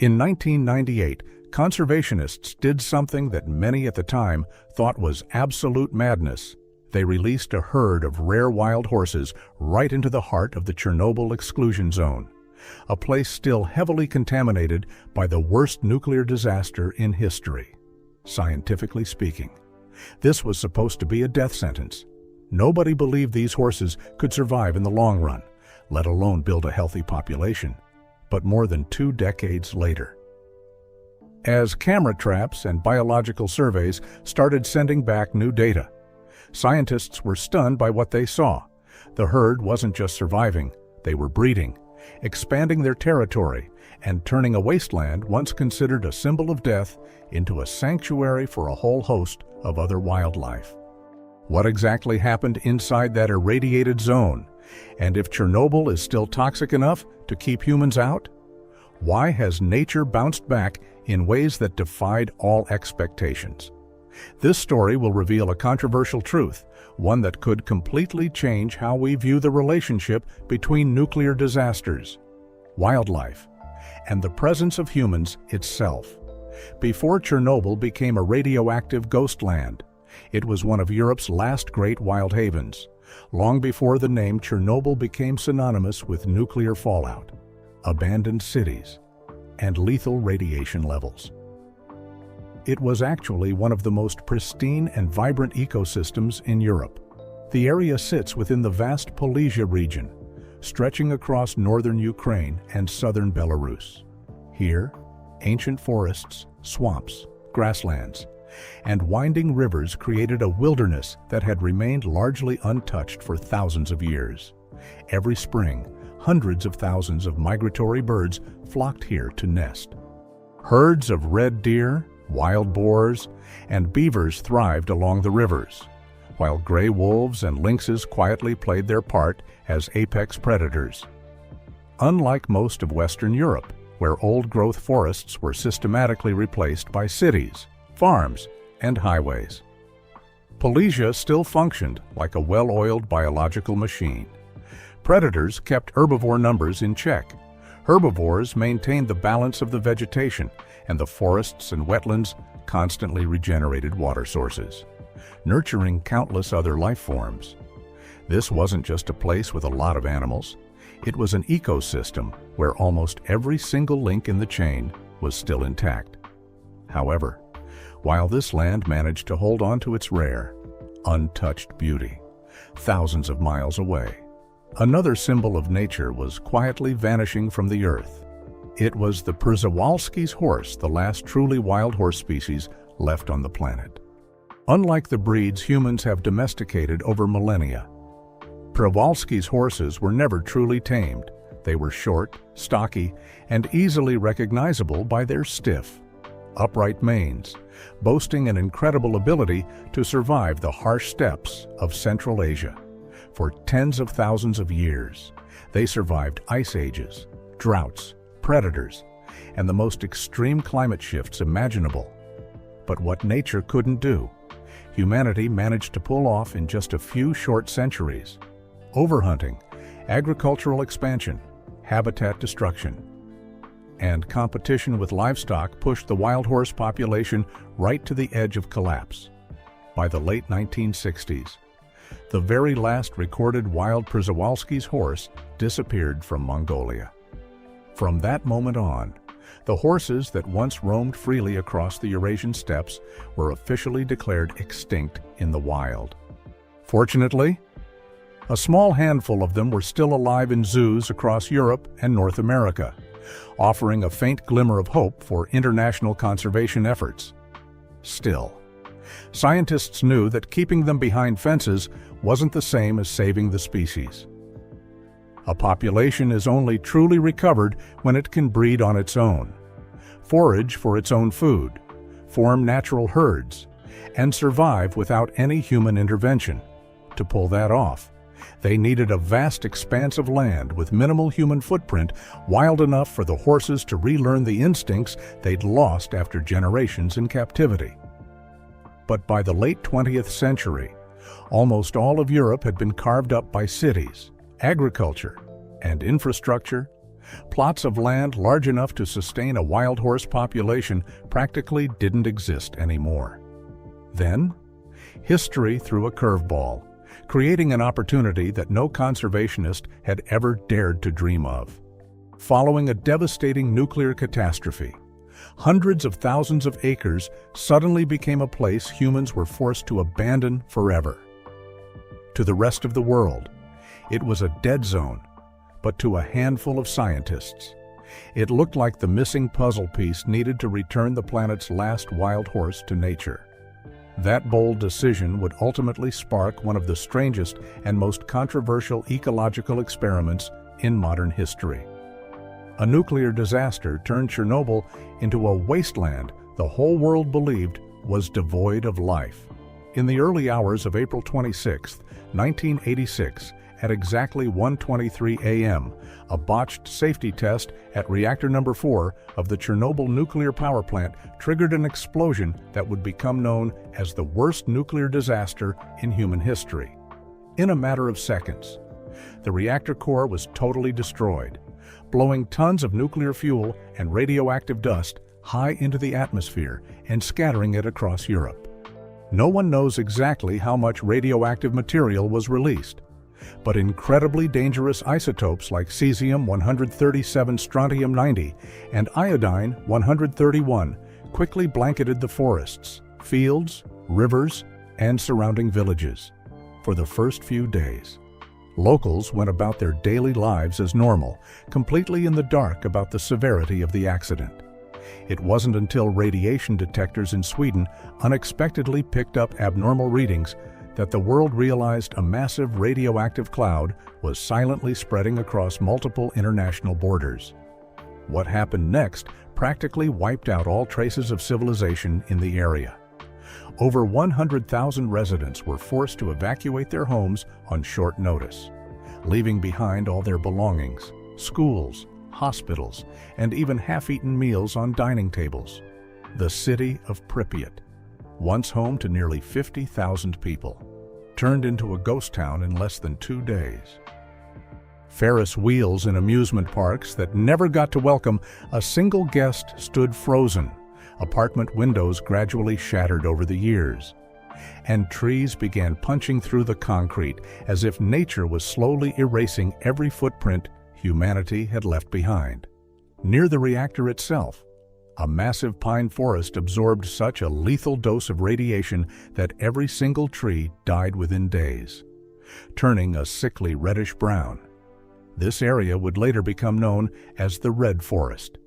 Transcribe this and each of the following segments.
In 1998, conservationists did something that many at the time thought was absolute madness. They released a herd of rare wild horses right into the heart of the Chernobyl Exclusion Zone, a place still heavily contaminated by the worst nuclear disaster in history. Scientifically speaking, this was supposed to be a death sentence. Nobody believed these horses could survive in the long run, let alone build a healthy population. But more than 2 decades later, as camera traps and biological surveys started sending back new data, scientists were stunned by what they saw. The herd wasn't just surviving, they were breeding, expanding their territory, and turning a wasteland once considered a symbol of death into a sanctuary for a whole host of other wildlife. What exactly happened inside that irradiated zone? And if Chernobyl is still toxic enough to keep humans out? Why has nature bounced back in ways that defied all expectations? This story will reveal a controversial truth, one that could completely change how we view the relationship between nuclear disasters, wildlife, and the presence of humans itself. Before Chernobyl became a radioactive ghost land, it was one of Europe's last great wild havens, long before the name Chernobyl became synonymous with nuclear fallout, abandoned cities, and lethal radiation levels. It was actually one of the most pristine and vibrant ecosystems in Europe. The area sits within the vast Polesia region, stretching across northern Ukraine and southern Belarus. Here, ancient forests, swamps, grasslands, and winding rivers created a wilderness that had remained largely untouched for thousands of years. Every spring, hundreds of thousands of migratory birds flocked here to nest. Herds of red deer, wild boars, and beavers thrived along the rivers, while gray wolves and lynxes quietly played their part as apex predators. Unlike most of Western Europe, where old-growth forests were systematically replaced by cities, farms, and highways, Polesia still functioned like a well-oiled biological machine. Predators kept herbivore numbers in check. Herbivores maintained the balance of the vegetation, and the forests and wetlands constantly regenerated water sources, nurturing countless other life forms. This wasn't just a place with a lot of animals. It was an ecosystem where almost every single link in the chain was still intact. However, while this land managed to hold on to its rare, untouched beauty, thousands of miles away, another symbol of nature was quietly vanishing from the earth. It was the Przewalski's horse, the last truly wild horse species left on the planet. Unlike the breeds humans have domesticated over millennia, Przewalski's horses were never truly tamed. They were short, stocky, and easily recognizable by their stiff, upright manes, boasting an incredible ability to survive the harsh steppes of Central Asia. For tens of thousands of years, they survived ice ages, droughts, predators, and the most extreme climate shifts imaginable. But what nature couldn't do, humanity managed to pull off in just a few short centuries. Overhunting, agricultural expansion, habitat destruction, and competition with livestock pushed the wild horse population right to the edge of collapse. By the late 1960s, the very last recorded wild Przewalski's horse disappeared from Mongolia. From that moment on, the horses that once roamed freely across the Eurasian steppes were officially declared extinct in the wild. Fortunately, a small handful of them were still alive in zoos across Europe and North America, offering a faint glimmer of hope for international conservation efforts. Still, scientists knew that keeping them behind fences wasn't the same as saving the species. A population is only truly recovered when it can breed on its own, forage for its own food, form natural herds, and survive without any human intervention. To pull that off, they needed a vast expanse of land with minimal human footprint, wild enough for the horses to relearn the instincts they'd lost after generations in captivity. But by the late 20th century, almost all of Europe had been carved up by cities, agriculture, and infrastructure, Plots of land large enough to sustain a wild horse population practically didn't exist anymore. Then, history threw a curveball, creating an opportunity that no conservationist had ever dared to dream of. Following a devastating nuclear catastrophe, hundreds of thousands of acres suddenly became a place humans were forced to abandon forever. To the rest of the world, it was a dead zone, but to a handful of scientists, it looked like the missing puzzle piece needed to return the planet's last wild horse to nature. That bold decision would ultimately spark one of the strangest and most controversial ecological experiments in modern history. A nuclear disaster turned Chernobyl into a wasteland the whole world believed was devoid of life. In the early hours of April 26, 1986, at exactly 1:23 a.m., a botched safety test at reactor number 4 of the Chernobyl nuclear power plant triggered an explosion that would become known as the worst nuclear disaster in human history. In a matter of seconds, the reactor core was totally destroyed, blowing tons of nuclear fuel and radioactive dust high into the atmosphere and scattering it across Europe. No one knows exactly how much radioactive material was released, but incredibly dangerous isotopes like cesium-137 strontium-90 and iodine-131 quickly blanketed the forests, fields, rivers, and surrounding villages. For the first few days, locals went about their daily lives as normal, completely in the dark about the severity of the accident. It wasn't until radiation detectors in Sweden unexpectedly picked up abnormal readings that the world realized a massive radioactive cloud was silently spreading across multiple international borders. What happened next practically wiped out all traces of civilization in the area. Over 100,000 residents were forced to evacuate their homes on short notice, leaving behind all their belongings, schools, hospitals, and even half-eaten meals on dining tables. The city of Pripyat, once home to nearly 50,000 people, turned into a ghost town in less than 2 days. Ferris wheels in amusement parks that never got to welcome a single guest stood frozen, apartment windows gradually shattered over the years, and trees began punching through the concrete as if nature was slowly erasing every footprint humanity had left behind. Near the reactor itself, a massive pine forest absorbed such a lethal dose of radiation that every single tree died within days, turning a sickly reddish-brown. This area would later become known as the Red Forest.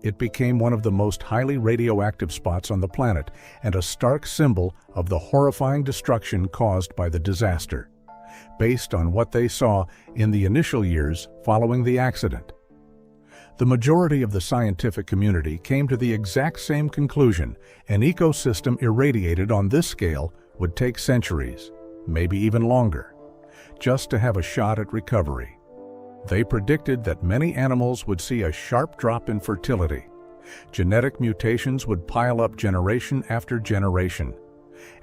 It became one of the most highly radioactive spots on the planet and a stark symbol of the horrifying destruction caused by the disaster, based on what they saw in the initial years following the accident. The majority of the scientific community came to the exact same conclusion: an ecosystem irradiated on this scale would take centuries, maybe even longer, just to have a shot at recovery. They predicted that many animals would see a sharp drop in fertility. Genetic mutations would pile up generation after generation,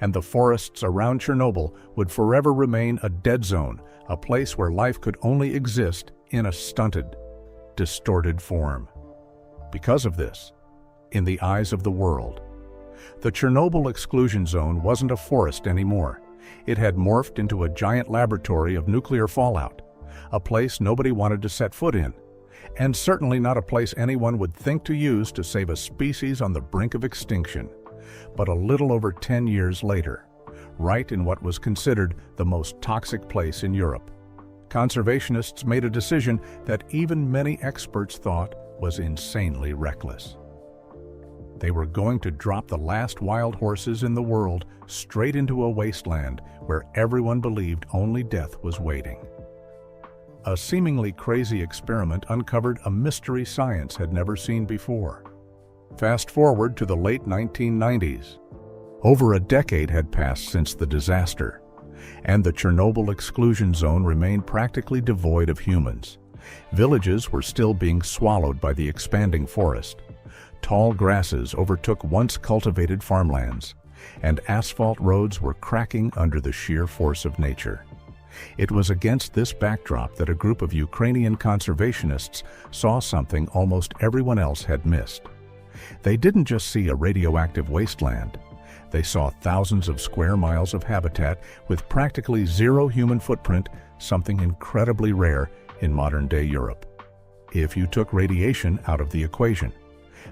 and the forests around Chernobyl would forever remain a dead zone, a place where life could only exist in a stunted, distorted form. Because of this, in the eyes of the world, the Chernobyl Exclusion Zone wasn't a forest anymore. It had morphed into a giant laboratory of nuclear fallout, a place nobody wanted to set foot in, and certainly not a place anyone would think to use to save a species on the brink of extinction. But a little over 10 years later, right in what was considered the most toxic place in Europe, conservationists made a decision that even many experts thought was insanely reckless. They were going to drop the last wild horses in the world straight into a wasteland where everyone believed only death was waiting. A seemingly crazy experiment uncovered a mystery science had never seen before. Fast forward to the late 1990s. Over a decade had passed since the disaster, and the Chernobyl Exclusion Zone remained practically devoid of humans. Villages were still being swallowed by the expanding forest. Tall grasses overtook once cultivated farmlands, and asphalt roads were cracking under the sheer force of nature. It was against this backdrop that a group of Ukrainian conservationists saw something almost everyone else had missed. They didn't just see a radioactive wasteland. They saw thousands of square miles of habitat with practically zero human footprint, something incredibly rare in modern-day Europe. If you took radiation out of the equation,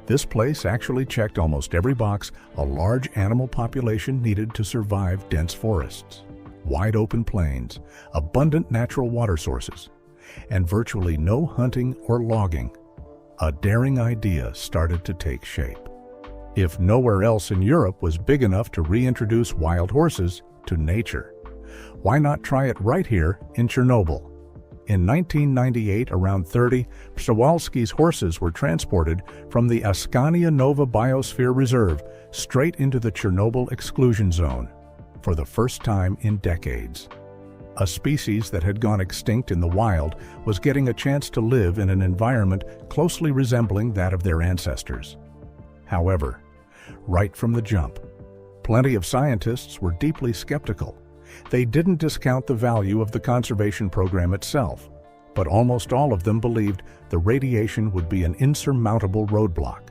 this place actually checked almost every box a large animal population needed to survive: dense forests, wide open plains, abundant natural water sources, and virtually no hunting or logging. A daring idea started to take shape. If nowhere else in Europe was big enough to reintroduce wild horses to nature, why not try it right here in Chernobyl? In 1998, around 30 Przewalski's horses were transported from the Askania Nova Biosphere Reserve straight into the Chernobyl Exclusion Zone for the first time in decades. A species that had gone extinct in the wild was getting a chance to live in an environment closely resembling that of their ancestors. However, right from the jump, plenty of scientists were deeply skeptical. They didn't discount the value of the conservation program itself, but almost all of them believed the radiation would be an insurmountable roadblock.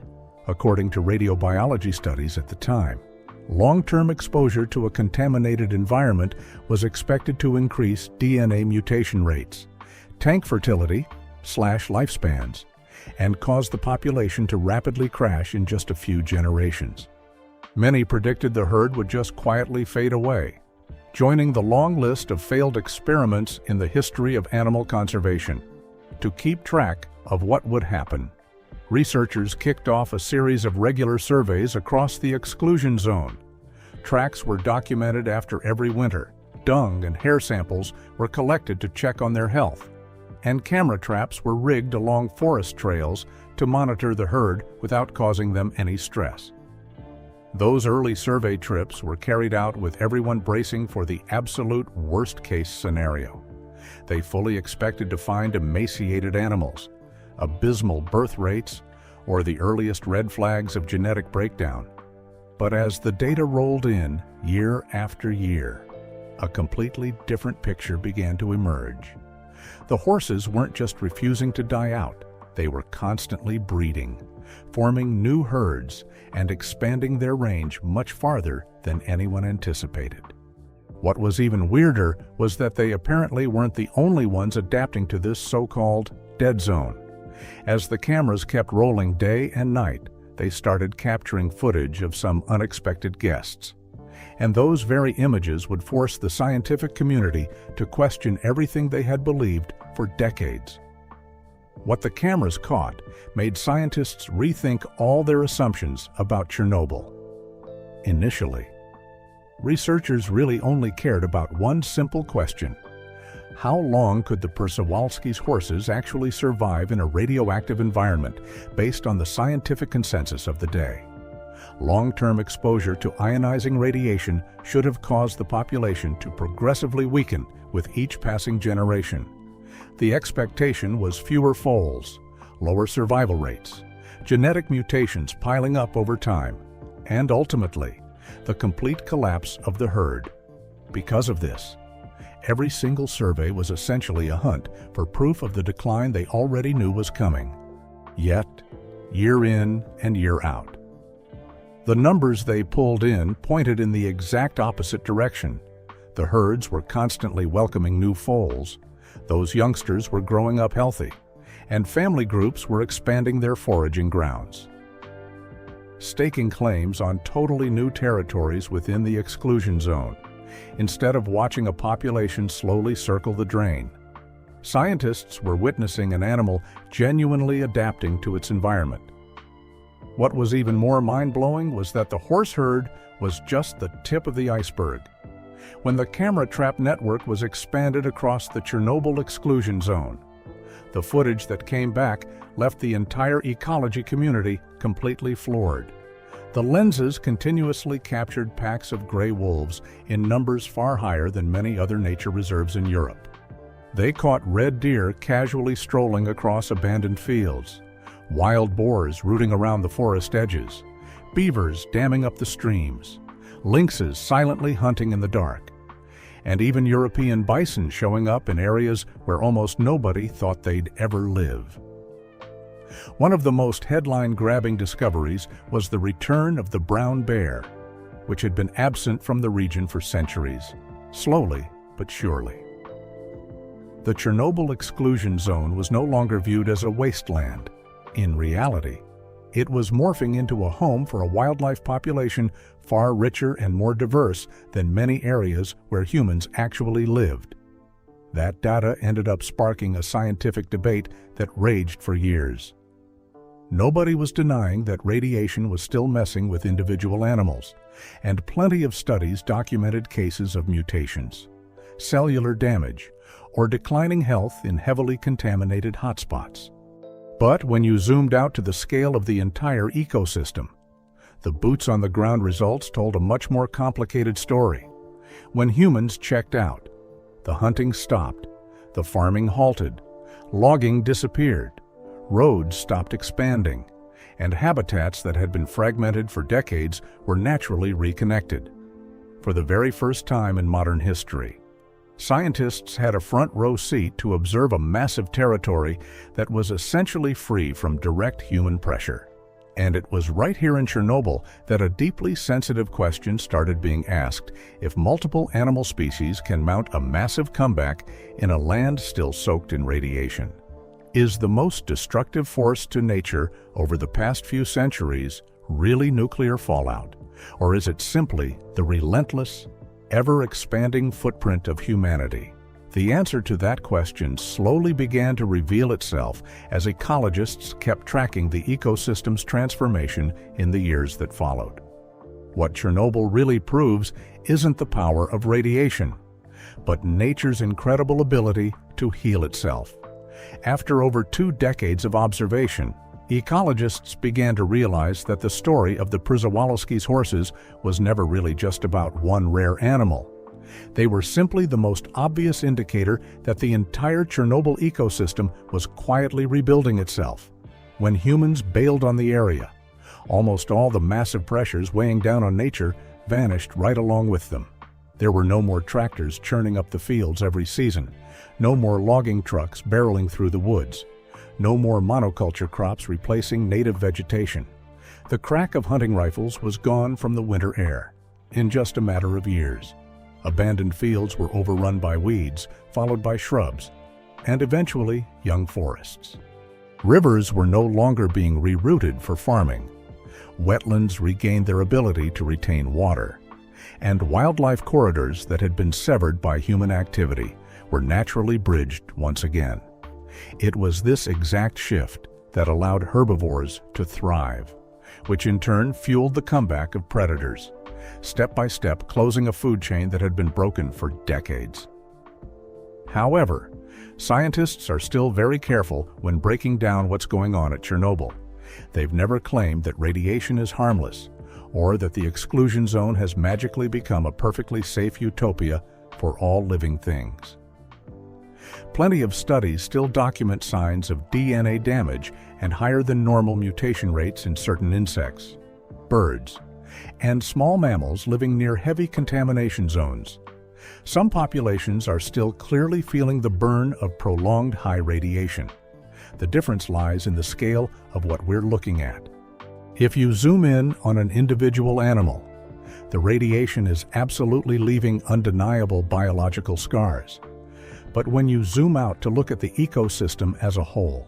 According to radiobiology studies at the time, long-term exposure to a contaminated environment was expected to increase DNA mutation rates, tank fertility / lifespans, and cause the population to rapidly crash in just a few generations. Many predicted the herd would just quietly fade away, joining the long list of failed experiments in the history of animal conservation. To keep track of what would happen, researchers kicked off a series of regular surveys across the exclusion zone. Tracks were documented after every winter. Dung and hair samples were collected to check on their health, and camera traps were rigged along forest trails to monitor the herd without causing them any stress. Those early survey trips were carried out with everyone bracing for the absolute worst-case scenario. They fully expected to find emaciated animals, abysmal birth rates, or the earliest red flags of genetic breakdown. But as the data rolled in year after year, a completely different picture began to emerge. The horses weren't just refusing to die out, they were constantly breeding, forming new herds and expanding their range much farther than anyone anticipated. What was even weirder was that they apparently weren't the only ones adapting to this so-called dead zone. As the cameras kept rolling day and night, they started capturing footage of some unexpected guests. And those very images would force the scientific community to question everything they had believed for decades. What the cameras caught made scientists rethink all their assumptions about Chernobyl. Initially, researchers really only cared about one simple question: how long could the Przewalski's horses actually survive in a radioactive environment based on the scientific consensus of the day? Long-term exposure to ionizing radiation should have caused the population to progressively weaken with each passing generation. The expectation was fewer foals, lower survival rates, genetic mutations piling up over time, and ultimately, the complete collapse of the herd. Because of this, every single survey was essentially a hunt for proof of the decline they already knew was coming. Yet, year in and year out, the numbers they pulled in pointed in the exact opposite direction. The herds were constantly welcoming new foals, those youngsters were growing up healthy, and family groups were expanding their foraging grounds, staking claims on totally new territories within the exclusion zone, instead of watching a population slowly circle the drain. Scientists were witnessing an animal genuinely adapting to its environment. What was even more mind-blowing was that the horse herd was just the tip of the iceberg. When the camera trap network was expanded across the Chernobyl Exclusion Zone, the footage that came back left the entire ecology community completely floored. The lenses continuously captured packs of gray wolves in numbers far higher than many other nature reserves in Europe. They caught red deer casually strolling across abandoned fields, wild boars rooting around the forest edges, beavers damming up the streams, lynxes silently hunting in the dark. and even European bison showing up in areas where almost nobody thought they'd ever live. One of the most headline-grabbing discoveries was the return of the brown bear, which had been absent from the region for centuries, slowly but surely. The Chernobyl Exclusion Zone was no longer viewed as a wasteland. In reality, it was morphing into a home for a wildlife population far richer and more diverse than many areas where humans actually lived. That data ended up sparking a scientific debate that raged for years. Nobody was denying that radiation was still messing with individual animals, and plenty of studies documented cases of mutations, cellular damage, or declining health in heavily contaminated hotspots. But when you zoomed out to the scale of the entire ecosystem, the boots-on-the-ground results told a much more complicated story. When humans checked out, the hunting stopped, the farming halted, logging disappeared, roads stopped expanding, and habitats that had been fragmented for decades were naturally reconnected. For the very first time in modern history, scientists had a front-row seat to observe a massive territory that was essentially free from direct human pressure. And it was right here in Chernobyl that a deeply sensitive question started being asked: if multiple animal species can mount a massive comeback in a land still soaked in radiation. Is the most destructive force to nature over the past few centuries really nuclear fallout? Or is it simply the relentless, ever-expanding footprint of humanity? The answer to that question slowly began to reveal itself as ecologists kept tracking the ecosystem's transformation in the years that followed. What Chernobyl really proves isn't the power of radiation, but nature's incredible ability to heal itself. After over 2 decades of observation, ecologists began to realize that the story of the Przewalski's horses was never really just about one rare animal. They were simply the most obvious indicator that the entire Chernobyl ecosystem was quietly rebuilding itself. When humans bailed on the area, almost all the massive pressures weighing down on nature vanished right along with them. There were no more tractors churning up the fields every season, no more logging trucks barreling through the woods, no more monoculture crops replacing native vegetation. The crack of hunting rifles was gone from the winter air in just a matter of years. Abandoned fields were overrun by weeds, followed by shrubs, and eventually young forests. Rivers were no longer being rerouted for farming. Wetlands regained their ability to retain water, and wildlife corridors that had been severed by human activity were naturally bridged once again. It was this exact shift that allowed herbivores to thrive, which in turn fueled the comeback of predators, step by step closing a food chain that had been broken for decades. However, scientists are still very careful when breaking down what's going on at Chernobyl. They've never claimed that radiation is harmless, or that the exclusion zone has magically become a perfectly safe utopia for all living things. Plenty of studies still document signs of DNA damage and higher than normal mutation rates in certain insects, birds, and small mammals living near heavy contamination zones. Some populations are still clearly feeling the burn of prolonged high radiation. The difference lies in the scale of what we're looking at. If you zoom in on an individual animal, the radiation is absolutely leaving undeniable biological scars. But when you zoom out to look at the ecosystem as a whole,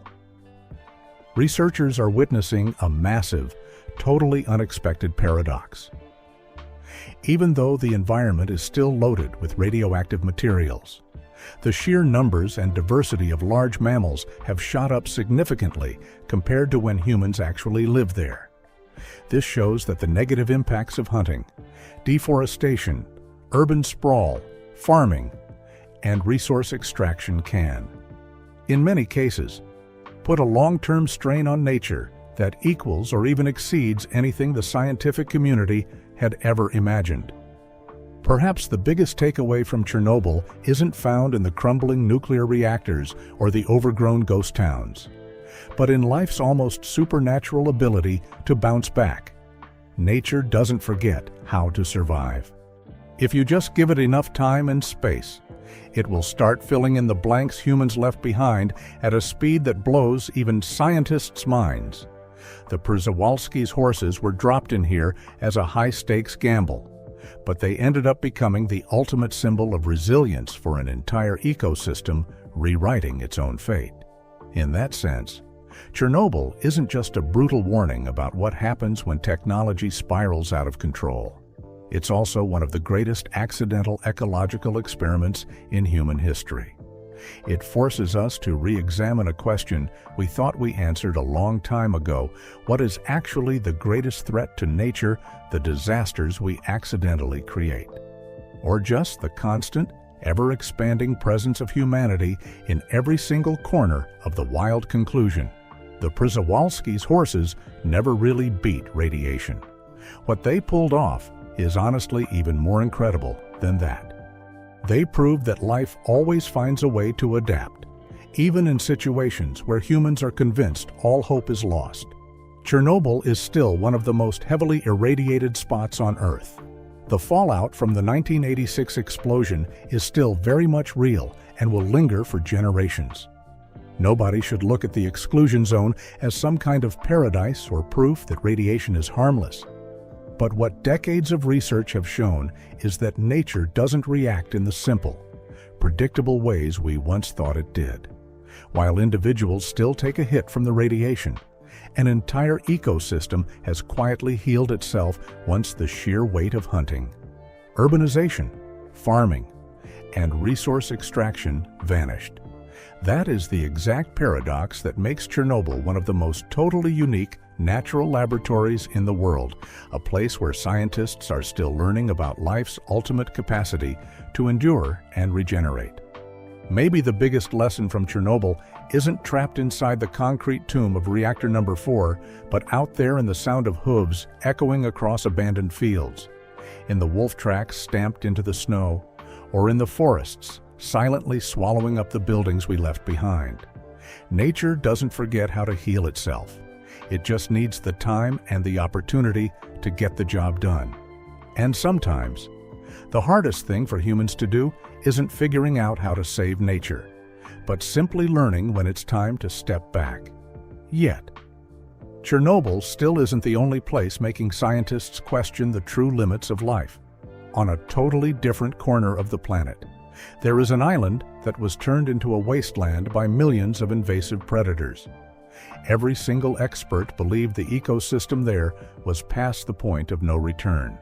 researchers are witnessing a massive, totally unexpected paradox. Even though the environment is still loaded with radioactive materials, the sheer numbers and diversity of large mammals have shot up significantly compared to when humans actually lived there. This shows that the negative impacts of hunting, deforestation, urban sprawl, farming, and resource extraction can, in many cases, put a long-term strain on nature that equals or even exceeds anything the scientific community had ever imagined. Perhaps the biggest takeaway from Chernobyl isn't found in the crumbling nuclear reactors or the overgrown ghost towns, but in life's almost supernatural ability to bounce back. Nature doesn't forget how to survive. If you just give it enough time and space, it will start filling in the blanks humans left behind at a speed that blows even scientists' minds. The Przewalski's horses were dropped in here as a high-stakes gamble, but they ended up becoming the ultimate symbol of resilience for an entire ecosystem rewriting its own fate. In that sense, Chernobyl isn't just a brutal warning about what happens when technology spirals out of control. It's also one of the greatest accidental ecological experiments in human history. It forces us to re-examine a question we thought we answered a long time ago: what is actually the greatest threat to nature, the disasters we accidentally create? Or just the constant, ever-expanding presence of humanity in every single corner of the wild conclusion? The Przewalski's horses never really beat radiation. What they pulled off is honestly even more incredible than that. They proved that life always finds a way to adapt, even in situations where humans are convinced all hope is lost. Chernobyl is still one of the most heavily irradiated spots on Earth. The fallout from the 1986 explosion is still very much real and will linger for generations. Nobody should look at the exclusion zone as some kind of paradise or proof that radiation is harmless. But what decades of research have shown is that nature doesn't react in the simple, predictable ways we once thought it did. While individuals still take a hit from the radiation, an entire ecosystem has quietly healed itself once the sheer weight of hunting, urbanization, farming, and resource extraction vanished. That is the exact paradox that makes Chernobyl one of the most totally unique natural laboratories in the world, a place where scientists are still learning about life's ultimate capacity to endure and regenerate. Maybe the biggest lesson from Chernobyl isn't trapped inside the concrete tomb of reactor number 4, but out there in the sound of hooves echoing across abandoned fields, in the wolf tracks stamped into the snow, or in the forests silently swallowing up the buildings we left behind. Nature doesn't forget how to heal itself. It just needs the time and the opportunity to get the job done. And sometimes, the hardest thing for humans to do isn't figuring out how to save nature, but simply learning when it's time to step back. Yet, Chernobyl still isn't the only place making scientists question the true limits of life. On a totally different corner of the planet, there is an island that was turned into a wasteland by millions of invasive predators. Every single expert believed the ecosystem there was past the point of no return.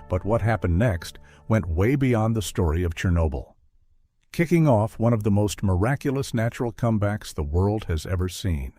But what happened next went way beyond the story of Chernobyl, kicking off one of the most miraculous natural comebacks the world has ever seen.